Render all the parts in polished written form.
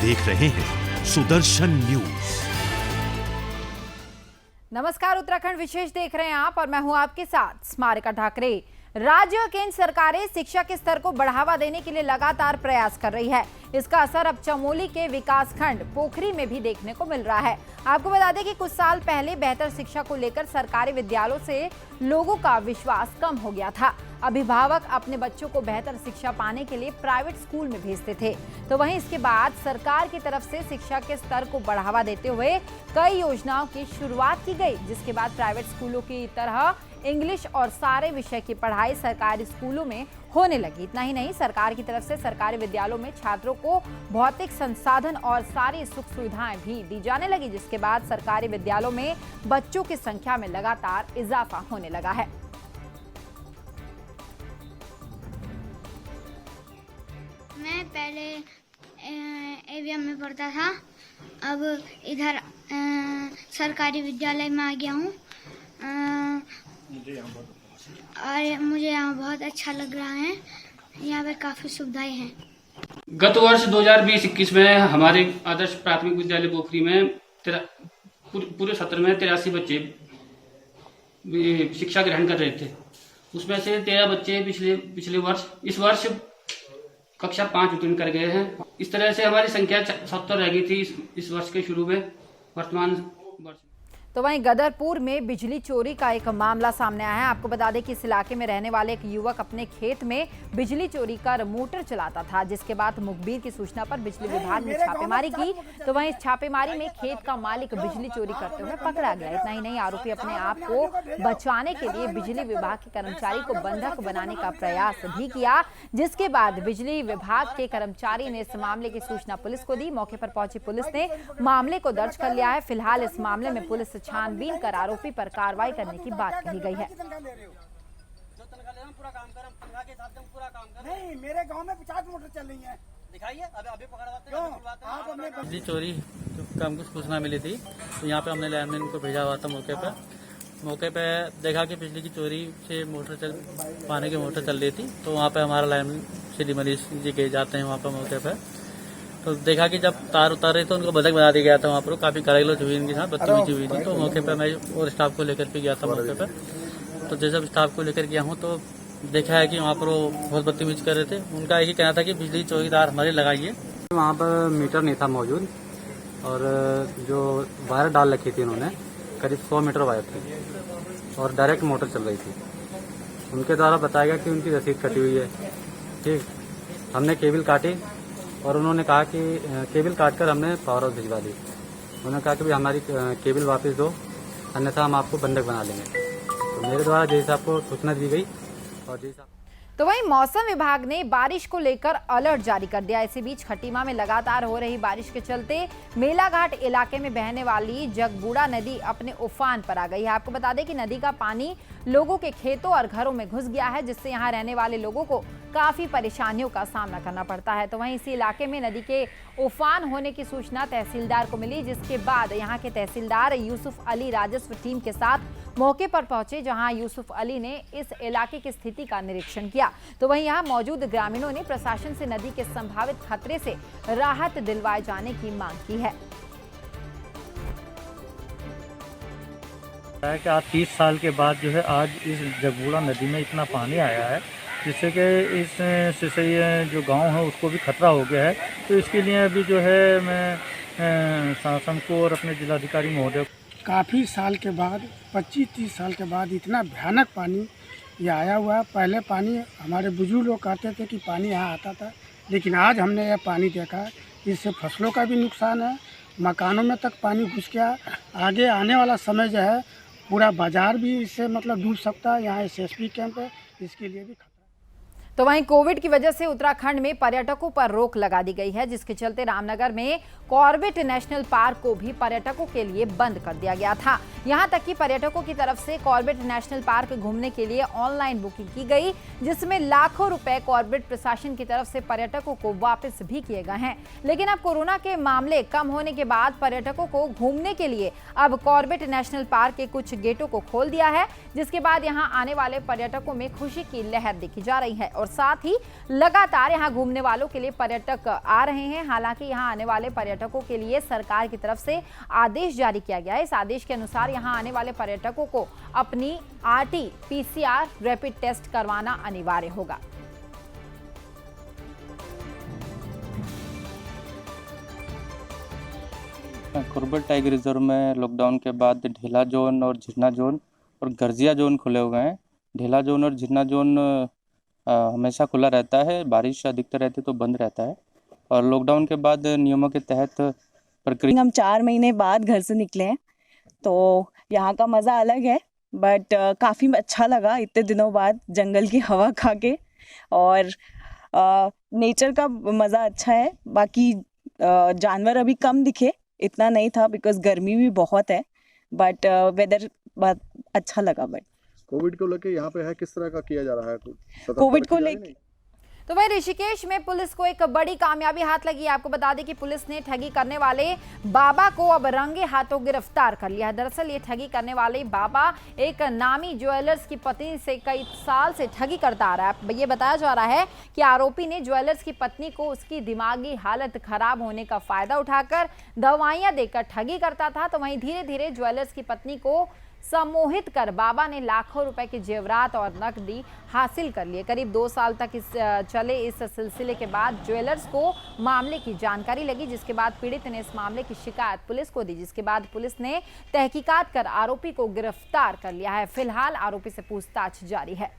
देख रहे हैं सुदर्शन न्यूज। नमस्कार, उत्तराखंड विशेष देख रहे हैं आप और मैं हूं आपके साथ स्मारिका ठाकरे। राज्य और केंद्र सरकारें शिक्षा के स्तर को बढ़ावा देने के लिए लगातार प्रयास कर रही है। इसका असर अब चमोली के विकासखंड पोखरी में भी देखने को मिल रहा है। आपको बता दें कि कुछ साल पहले बेहतर शिक्षा को लेकर सरकारी विद्यालयों से लोगों का विश्वास कम हो गया था। अभिभावक अपने बच्चों को बेहतर शिक्षा पाने के लिए प्राइवेट स्कूल में भेजते थे, तो वहीं इसके बाद सरकार की तरफ से शिक्षा के स्तर को बढ़ावा देते हुए कई योजनाओं की शुरुआत की गई, जिसके बाद प्राइवेट स्कूलों की तरह इंग्लिश और सारे विषय की पढ़ाई सरकारी स्कूलों में होने लगी। इतना ही नहीं, सरकार की तरफ से सरकारी विद्यालयों में छात्रों को भौतिक संसाधन और सारी सुख सुविधाएं भी दी जाने लगी, जिसके बाद सरकारी विद्यालयों में बच्चों की संख्या में लगातार इजाफा होने लगा है। मैं पहले एवीएम में पढ़ता था, अब इधर सरकारी विद्यालय में आ गया हूँ और मुझे यहाँ बहुत अच्छा लग रहा है। यहाँ पर काफ़ी सुविधाएं हैं। गत वर्ष 2020-21 में हमारे आदर्श प्राथमिक विद्यालय पोखरी में पूरे सत्र में 83 बच्चे शिक्षा ग्रहण कर रहे थे। उसमें से 13 बच्चे पिछले वर्ष इस वर्ष कक्षा 5 उत्तीर्ण कर गए हैं। इस तरह से हमारी संख्या 70 रह गई थी इस वर्ष के शुरू में। वर्तमान वर्ष तो वहीं गदरपुर में बिजली चोरी का एक मामला सामने आया है। आपको बता दें कि इस इलाके में रहने वाले एक युवक अपने खेत में बिजली चोरी कर मोटर चलाता था, जिसके बाद मुखबिर की सूचना पर बिजली विभाग ने छापेमारी की, तो वहीं इस छापेमारी में खेत का मालिक बिजली चोरी करते हुए पकड़ा गया। इतना ही नहीं, आरोपी अपने आप को बचाने के लिए बिजली विभाग के कर्मचारी को बंधक बनाने का प्रयास भी किया, जिसके बाद बिजली विभाग के कर्मचारी ने इस मामले की सूचना पुलिस को दी। मौके पर पहुंची पुलिस ने मामले को दर्ज कर लिया है। फिलहाल इस मामले में पुलिस छानबीन कर आरोपी पर कार्रवाई करने की बात कही गई है। नहीं, मेरे गांव में 50 मोटर चल रही है। दिखाइए, अभी पकड़वाते हैं। बिजली चोरी का हमको सूचना मिली थी, तो यहाँ पे हमने लाइनमैन को भेजा हुआ था। मौके पे देखा कि बिजली की चोरी से पानी की मोटर चल रही थी, तो वहाँ पे हमारा लाइनमैन श्री मनीष जी के जाते हैं वहाँ पे मौके पे। तो देखा कि जब तार उतार रहे तो उनको बंधक बना दिया गया था। वहाँ पर काफी कराइलों हुई इनके साथ बदतमीजी हुई थी। तो मौके पर मैं और स्टाफ को लेकर के गया था मौके पर। तो जैसे स्टाफ को लेकर गया हूँ तो देखा है कि वहाँ पर वो बहुत बदतमीजी कर रहे थे। उनका यही कहना था कि बिजली चौकीदार हमारे लगाइए। वहाँ पर मीटर नहीं था मौजूद और जो वायर डाल रखी थी उन्होंने करीब 100 मीटर वायर थी और डायरेक्ट मोटर चल रही थी। उनके द्वारा बताया गया कि उनकी रसीद कटी हुई है। ठीक, हमने केबल काटी और उन्होंने कहा कि केबल काटकर हमने पावर हाउस भिजवा दी। उन्होंने कहा कि भाई हमारी केबल वापस दो, अन्यथा हम आपको बंधक बना लेंगे। तो मेरे द्वारा जैसे आपको सूचना दी गई और जैसा। तो वहीं मौसम विभाग ने बारिश को लेकर अलर्ट जारी कर दिया। इसी बीच खटीमा में लगातार हो रही बारिश के चलते मेलाघाट इलाके में बहने वाली जगबूढ़ा नदी अपने उफान पर आ गई है। आपको बता दें कि नदी का पानी लोगों के खेतों और घरों में घुस गया है, जिससे यहां रहने वाले लोगों को काफी परेशानियों का सामना करना पड़ता है। तो वहीं इसी इलाके में नदी के उफान होने की सूचना तहसीलदार को मिली, जिसके बाद यहां के तहसीलदार यूसुफ अली राजस्व टीम के साथ मौके पर पहुंचे, जहां यूसुफ अली ने इस इलाके की स्थिति का निरीक्षण किया। तो वहीं यहां मौजूद ग्रामीणों ने प्रशासन से नदी के संभावित खतरे से राहत दिलवाए जाने की मांग की है। कि आज 30 साल के बाद जो है आज इस जगबूढ़ा नदी में इतना पानी आया है, जिससे कि इस सिसई जो गांव है उसको भी खतरा हो गया है। तो इसके लिए अभी जो है मैं शासन को और अपने जिलाधिकारी महोदय काफ़ी साल के बाद 25-30 साल के बाद इतना भयानक पानी ये आया हुआ है। पहले पानी हमारे बुजुर्ग लोग कहते थे कि पानी यहाँ आता था, लेकिन आज हमने यह पानी देखा, इससे फसलों का भी नुकसान है, मकानों में तक पानी घुस गया। आगे आने वाला समय जो है पूरा बाजार भी इससे मतलब डूब सकता है। यहाँ SSB कैंप है, इसके लिए भी खतरा। तो वहीं कोविड की वजह से उत्तराखंड में पर्यटकों पर रोक लगा दी गई है, जिसके चलते रामनगर में कॉर्बेट नेशनल पार्क को भी पर्यटकों के लिए बंद कर दिया गया था। यहां तक कि पर्यटकों की तरफ से कॉर्बेट नेशनल पार्क घूमने के लिए ऑनलाइन बुकिंग की गई, जिसमें लाखों रुपए कॉर्बेट प्रशासन की तरफ से पर्यटकों को वापस भी किए गए हैं। लेकिन अब कोरोना के मामले कम होने के बाद पर्यटकों को घूमने के लिए अब कॉर्बेट नेशनल पार्क के कुछ गेटों को खोल दिया है, जिसके बाद यहाँ आने वाले पर्यटकों में खुशी की लहर देखी जा रही है। और और साथ ही लगातार यहाँ घूमने वालों के लिए पर्यटक आ रहे हैं। हालांकि यहाँ आने वाले पर्यटकों के लिए सरकार की तरफ से आदेश जारी किया गया है। इस आदेश के अनुसार यहाँ आने वाले पर्यटकों को अपनी RT-PCR रैपिड टेस्ट करवाना अनिवार्य होगा। कुर्बल टाइगर रिजर्व में लॉकडाउन के बाद ढेला जोन और झिरना जोन और गर्जिया जोन खुले हुए हैं। ढेला जोन और झिरना जोन हमेशा खुला रहता है, बारिश अधिकतर रहती है तो बंद रहता है। और लॉकडाउन के बाद नियमों के तहत प्रक्रिया हम 4 महीने बाद घर से निकले हैं तो यहाँ का मज़ा अलग है, बट काफ़ी अच्छा लगा इतने दिनों बाद जंगल की हवा खा के। और नेचर का मज़ा अच्छा है। बाकी जानवर अभी कम दिखे, इतना नहीं था बिकॉज गर्मी भी बहुत है, बट वेदर बहुत अच्छा लगा। बट कोविड को लेके यहाँ पे है किस तरह का किया जा रहा है? कोविड को लेके तो वही ऋषिकेश में पुलिस को एक बड़ी कामयाबी हाथ लगी। आपको बता दें कि पुलिस ने ठगी करने वाले बाबा को अब रंगे हाथों गिरफ्तार कर लिया है। दरअसल ये ठगी करने वाले बाबा एक नामी ज्वेलर्स की पत्नी से कई साल से ठगी करता आ रहा है। ये बताया जा रहा है कि आरोपी ने ज्वेलर्स की पत्नी को उसकी दिमागी हालत खराब होने का फायदा उठाकर दवाइयां देकर ठगी करता था। तो वहीं धीरे धीरे ज्वेलर्स की पत्नी को सम्मोहित कर बाबा ने लाखों रुपए के जेवरात और नकदी हासिल कर लिए। करीब 2 साल तक चले इस सिलसिले के बाद ज्वेलर्स को मामले की जानकारी लगी, जिसके बाद पीड़ित ने इस मामले की शिकायत पुलिस को दी, जिसके बाद पुलिस ने तहकीकात कर आरोपी को गिरफ्तार कर लिया है। फिलहाल आरोपी से पूछताछ जारी है।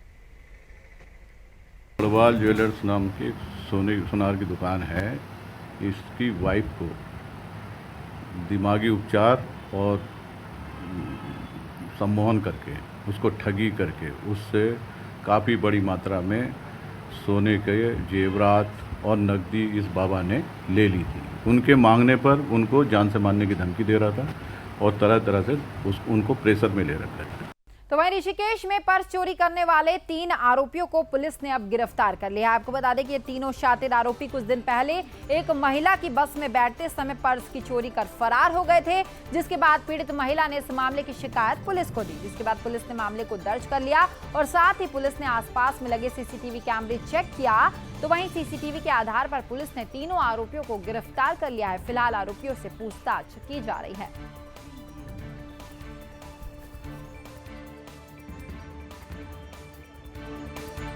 गढ़वाल ज्वेलर्स नाम की सोनार की दुकान है। इसकी वाइफ को दिमागी उपचार और सम्मोहन करके, उसको ठगी करके, उससे काफ़ी बड़ी मात्रा में सोने के जेवरात और नकदी इस बाबा ने ले ली थी। उनके मांगने पर उनको जान से मारने की धमकी दे रहा था और तरह तरह से उनको प्रेशर में ले रखा था। तो वहीं ऋषिकेश में पर्स चोरी करने वाले 3 आरोपियों को पुलिस ने अब गिरफ्तार कर लिया। आपको बता दें कि ये तीनों शातिर आरोपी कुछ दिन पहले एक महिला की बस में बैठते समय पर्स की चोरी कर फरार हो गए थे, जिसके बाद पीड़ित महिला ने इस मामले की शिकायत पुलिस को दी, जिसके बाद पुलिस ने मामले को दर्ज कर लिया और साथ ही पुलिस ने आसपास में लगे CCTV कैमरे चेक किया। तो वहीं CCTV के आधार पर पुलिस ने तीनों आरोपियों को गिरफ्तार कर लिया है। फिलहाल आरोपियों से पूछताछ की जा रही है।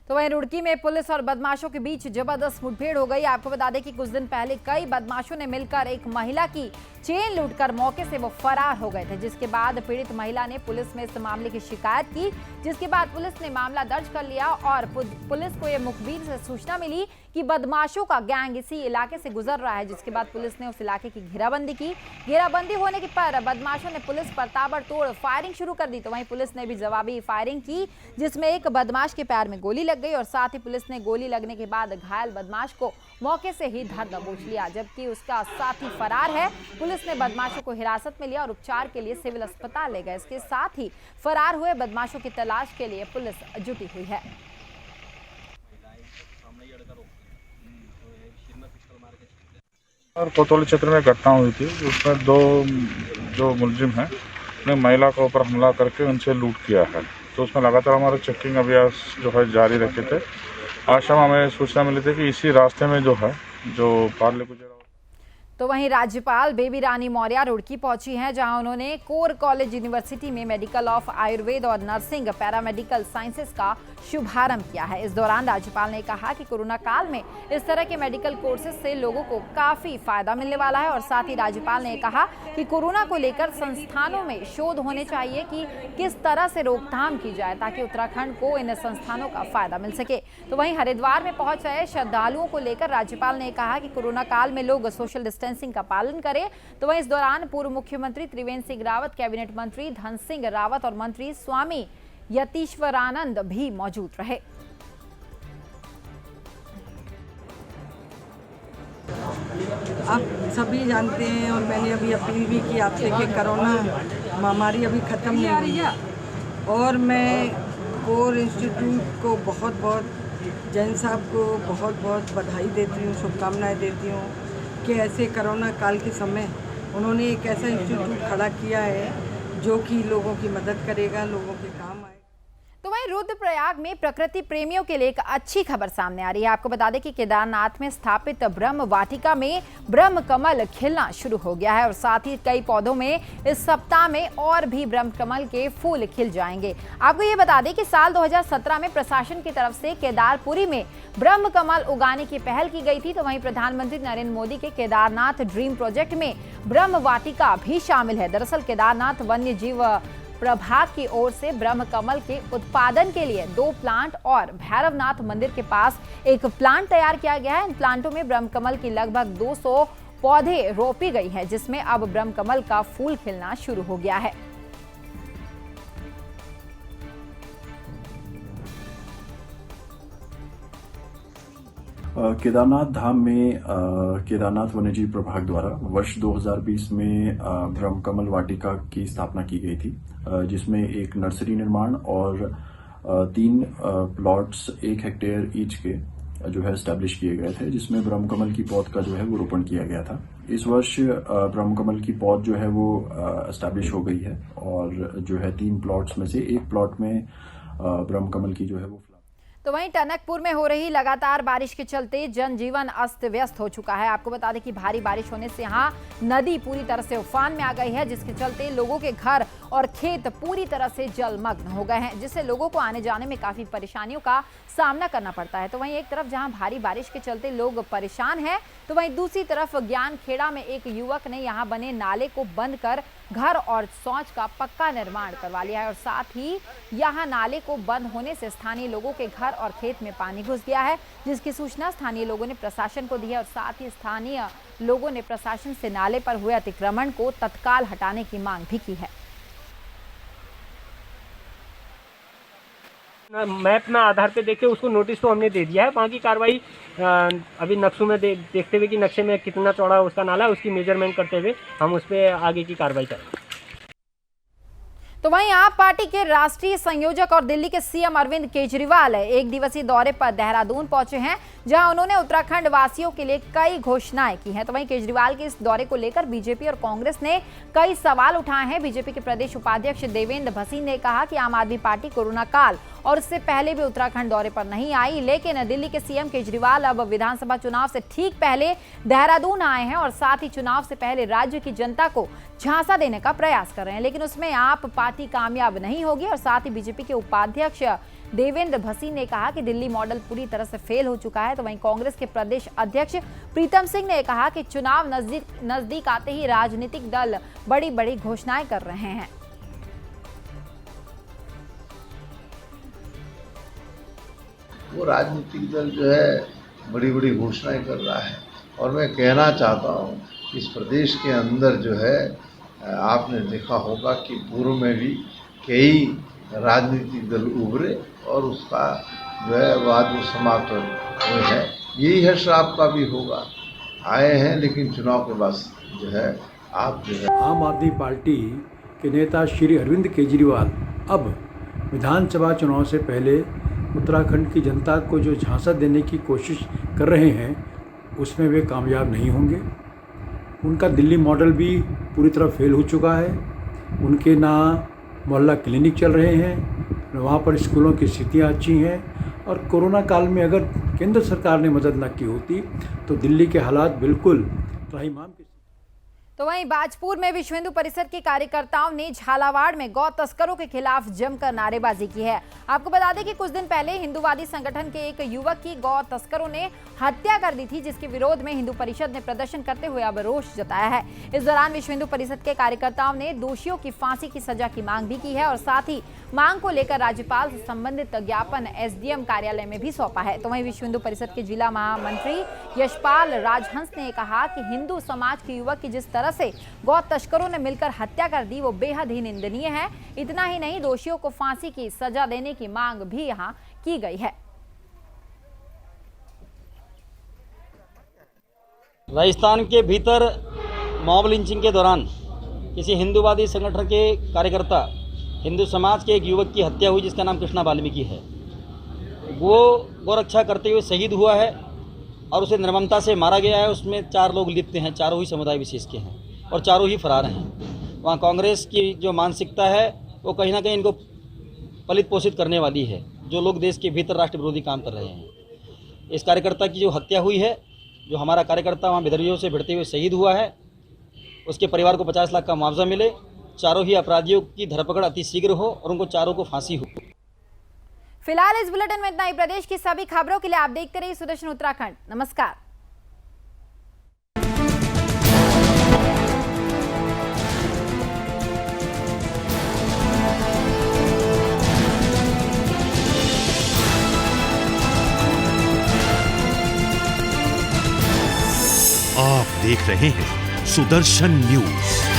तो वहीं रुड़की में पुलिस और बदमाशों के बीच जबरदस्त मुठभेड़ हो गई। आपको बता दें कि कुछ दिन पहले कई बदमाशों ने मिलकर एक महिला की चेन लूटकर मौके से वो फरार हो गए थे, जिसके बाद पीड़ित महिला ने पुलिस में इस मामले की शिकायत की, जिसके बाद पुलिस ने मामला दर्ज कर लिया और पुलिस को यह मुखबिर से सूचना मिली कि बदमाशों का गैंग इसी इलाके से गुजर रहा है, जिसके बाद पुलिस ने उस इलाके की घेराबंदी की। घेराबंदी होने के पर बदमाशों ने पुलिस पर ताबड़तोड़ फायरिंग शुरू कर दी। तो वहीं पुलिस ने भी जवाबी फायरिंग की, जिसमें एक बदमाश के पैर में गोली लग गई और साथ ही पुलिस ने गोली लगने के बाद घायल बदमाश को मौके से ही धर दबोच लिया, जबकि उसका साथी फरार है। पुलिस ने बदमाशों को हिरासत में लिया और उपचार के लिए सिविल अस्पताल ले गए। इसके साथ ही फरार हुए बदमाशों की तलाश के लिए पुलिस जुटी हुई है। और कोतवाली क्षेत्र में घटना हुई थी, उसमें 2 जो मुलजिम हैं ने महिला के ऊपर हमला करके उनसे लूट किया है। तो उसमें लगातार हमारे चेकिंग अभ्यास जो है जारी रखे थे। आज शाम हमें सूचना मिली थी कि इसी रास्ते में जो है जो पार्ले गुजरा। तो वहीं राज्यपाल बेबी रानी मौर्य रुड़की पहुंची हैं, जहां उन्होंने कोर कॉलेज यूनिवर्सिटी में मेडिकल ऑफ आयुर्वेद और नर्सिंग पैरामेडिकल साइंसेज का शुभारंभ किया है। इस दौरान राज्यपाल ने कहा कि कोरोना काल में इस तरह के मेडिकल कोर्सेज से लोगों को काफी फायदा मिलने वाला है और साथ ही राज्यपाल ने कहा कि कोरोना को लेकर संस्थानों में शोध होने चाहिए कि किस तरह से रोकथाम की जाए ताकि उत्तराखंड को इन संस्थानों का फायदा मिल सके। तो वहीं हरिद्वार में पहुंच रहे श्रद्धालुओं को लेकर राज्यपाल ने कहा कि कोरोना काल में लोग सोशल डिस्टेंसिंग का पालन करें। तो वहीं इस दौरान पूर्व मुख्यमंत्री त्रिवेंद्र सिंह रावत, कैबिनेट मंत्री धन सिंह रावत और मंत्री स्वामी यतीश्वरानंद भी मौजूद रहे। आप सभी जानते हैं और मैंने अभी अपील भी की आपसे कि कोरोना महामारी अभी ख़त्म नहीं हुई है और मैं कोर इंस्टीट्यूट को बहुत जैन साहब को बहुत बधाई देती हूँ, शुभकामनाएं देती हूँ कि ऐसे कोरोना काल के समय उन्होंने एक ऐसा इंस्टीट्यूट खड़ा किया है जो कि लोगों की मदद करेगा, लोगों के काम आए। तो वहीं रुद्रप्रयाग में प्रकृति प्रेमियों के लिए एक अच्छी खबर सामने आ रही है। आपको बता दें कि केदारनाथ में स्थापित ब्रह्म वाटिका में ब्रह्म कमल खिलना शुरू हो गया है और साथ ही कई पौधों में इस सप्ताह में और भी ब्रह्म कमल के फूल खिल जाएंगे। आपको ये बता दें कि साल 2017 में प्रशासन की तरफ से केदारपुरी में ब्रह्म कमल उगाने की पहल की गई थी। तो वहीं प्रधानमंत्री नरेंद्र मोदी के केदारनाथ ड्रीम प्रोजेक्ट में ब्रह्म वाटिका भी शामिल है। दरअसल केदारनाथ वन्य जीव प्रभाग की ओर से ब्रह्म कमल के उत्पादन के लिए 2 प्लांट और भैरवनाथ मंदिर के पास एक प्लांट तैयार किया गया है। इन प्लांटों में ब्रह्म कमल की लगभग 200 पौधे रोपी गई है, जिसमें अब ब्रह्म कमल का फूल खिलना शुरू हो गया है। केदारनाथ धाम में केदारनाथ वन्यजीव प्रभाग द्वारा वर्ष 2020 में ब्रह्म कमल वाटिका की स्थापना की गई थी, जिसमें एक नर्सरी निर्माण और 3 प्लॉट्स 1 हेक्टेयर ईच के जो है एस्टैब्लिश किए गए थे, जिसमें ब्रह्म कमल की पौध का जो है वो रोपण किया गया था। इस वर्ष ब्रह्म कमल की पौध जो है वो एस्टैब्लिश हो गई है और जो है 3 प्लॉट्स में से 1 प्लॉट में ब्रह्म कमल की जो है वो। तो वहीं टनकपुर में हो रही लगातार बारिश के चलते जनजीवन अस्त व्यस्त हो चुका है। आपको बता दें कि भारी बारिश होने से यहां नदी पूरी तरह से उफान में आ गई है, जिसके चलते लोगों के घर और खेत पूरी तरह से जलमग्न हो गए हैं, जिससे लोगों को आने जाने में काफी परेशानियों का सामना करना पड़ता है। तो वहीं एक तरफ जहां भारी बारिश के चलते लोग परेशान हैं, तो वहीं दूसरी तरफ ज्ञानखेड़ा में एक युवक ने यहां बने नाले को बंद कर घर और शौच का पक्का निर्माण करवा लिया है और साथ ही यहां नाले को बंद होने से स्थानीय लोगों के घर और खेत में पानी घुस गया है, जिसकी सूचना स्थानीय लोगों ने प्रशासन को दी है और साथ ही स्थानीय लोगों ने प्रशासन से नाले पर हुए अतिक्रमण को तत्काल हटाने की मांग भी की है। मैप में आधार पे देख के उसको नोटिस तो हमने दे दिया है, बाकी कार्रवाई अभी नक्शों में देखते हुए कि नक्शे में कितना चौड़ा उसका नाला है, उसकी मेजरमेंट करते हुए हम उस पर आगे की कार्रवाई करेंगे। तो वहीं आप पार्टी के राष्ट्रीय संयोजक और दिल्ली के सीएम अरविंद केजरीवाल 1 दिवसीय दौरे पर देहरादून पहुंचे हैं, जहां उन्होंने उत्तराखंड वासियों के लिए कई घोषणाएं की हैं। तो वहीं केजरीवाल के इस दौरे को लेकर बीजेपी और कांग्रेस ने कई सवाल उठाए हैं। बीजेपी के प्रदेश उपाध्यक्ष देवेंद्र भसीन ने कहा कि आम आदमी पार्टी कोरोना काल और इससे पहले भी उत्तराखंड दौरे पर नहीं आई, लेकिन दिल्ली के सीएम केजरीवाल अब विधानसभा चुनाव से ठीक पहले देहरादून आए हैं और साथ ही चुनाव से पहले राज्य की जनता को झांसा देने का प्रयास कर रहे हैं, लेकिन उसमें आप पार्टी कामयाब नहीं होगी। और साथ ही बीजेपी के उपाध्यक्ष देवेंद्र भसीन ने कहा कि दिल्ली मॉडल पूरी तरह से फेल हो चुका है। तो वहीं कांग्रेस के प्रदेश अध्यक्ष प्रीतम सिंह ने कहा कि चुनाव नजदीक आते ही राजनीतिक दल बड़ी बड़ी घोषणाएं कर रहे हैं। वो राजनीतिक दल जो है बड़ी बड़ी घोषणाएं कर रहा है और मैं कहना चाहता हूँ इस प्रदेश के अंदर जो है आपने देखा होगा कि पूर्व में भी कई राजनीतिक दल उभरे और उसका जो है बाद वो समाप्त हुए हैं। यही है श्राप का भी होगा, आए हैं लेकिन चुनाव के बाद जो है आप जो है। आम आदमी पार्टी के नेता श्री अरविंद केजरीवाल अब विधानसभा चुनाव से पहले उत्तराखंड की जनता को जो झांसा देने की कोशिश कर रहे हैं उसमें वे कामयाब नहीं होंगे। उनका दिल्ली मॉडल भी पूरी तरह फेल हो चुका है। उनके ना मोहल्ला क्लिनिक चल रहे हैं, वहाँ पर स्कूलों की स्थितियाँ अच्छी हैं और कोरोना काल में अगर केंद्र सरकार ने मदद न की होती तो दिल्ली के हालात बिल्कुल त्राहिमाम। तो वहीं बाजपुर में विश्व हिंदू परिषद के कार्यकर्ताओं ने झालावाड़ में गौ तस्करों के खिलाफ जमकर नारेबाजी की है। आपको बता दें कि कुछ दिन पहले हिंदूवादी संगठन के एक युवक की गौ तस्करों ने हत्या कर दी थी, जिसके विरोध में हिंदू परिषद ने प्रदर्शन करते हुए अब रोष जताया है। इस दौरान विश्व हिंदू परिषद के कार्यकर्ताओं ने दोषियों की फांसी की सजा की मांग भी की है और साथ ही मांग को लेकर राज्यपाल से संबंधित ज्ञापन एसडीएम कार्यालय में भी सौंपा है। तो वहीं विश्व हिंदू परिषद के जिला महामंत्री यशपाल राजहंस ने कहा कि हिंदू समाज के युवक की जिस तरह से गौ तस्करों ने मिलकर हत्या कर दी वो बेहद ही निंदनीय है। इतना ही नहीं, दोषियों को फांसी की सजा देने की मांग भी यहां की गई है। राजस्थान के भीतर मॉब लिंचिंग के दौरान किसी हिंदूवादी संगठन के कार्यकर्ता हिंदू समाज के एक युवक की हत्या हुई जिसका नाम कृष्णा वाल्मीकि है। वो गौरक्षा करते हुए शहीद हुआ है और उसे निर्ममता से मारा गया है। उसमें 4 लोग लिप्त हैं, चारों ही समुदाय विशेष के हैं और चारों ही फरार हैं। वहाँ कांग्रेस की जो मानसिकता है वो कहीं ना कहीं इनको पलित पोषित करने वाली है, जो लोग देश के भीतर राष्ट्र विरोधी काम कर रहे हैं। इस कार्यकर्ता की जो हत्या हुई है, जो हमारा कार्यकर्ता वहाँ विद्रोहियों से भिड़ते हुए शहीद हुआ है, उसके परिवार को 50 लाख का मुआवजा मिले, चारों ही अपराधियों की धरपकड़ अति शीघ्र हो और उनको चारों को फांसी हो। फिलहाल इस बुलेटिन में इतना ही। प्रदेश की सभी खबरों के लिए आप देखते रहिए सुदर्शन उत्तराखंड। नमस्कार। आप देख रहे हैं सुदर्शन न्यूज।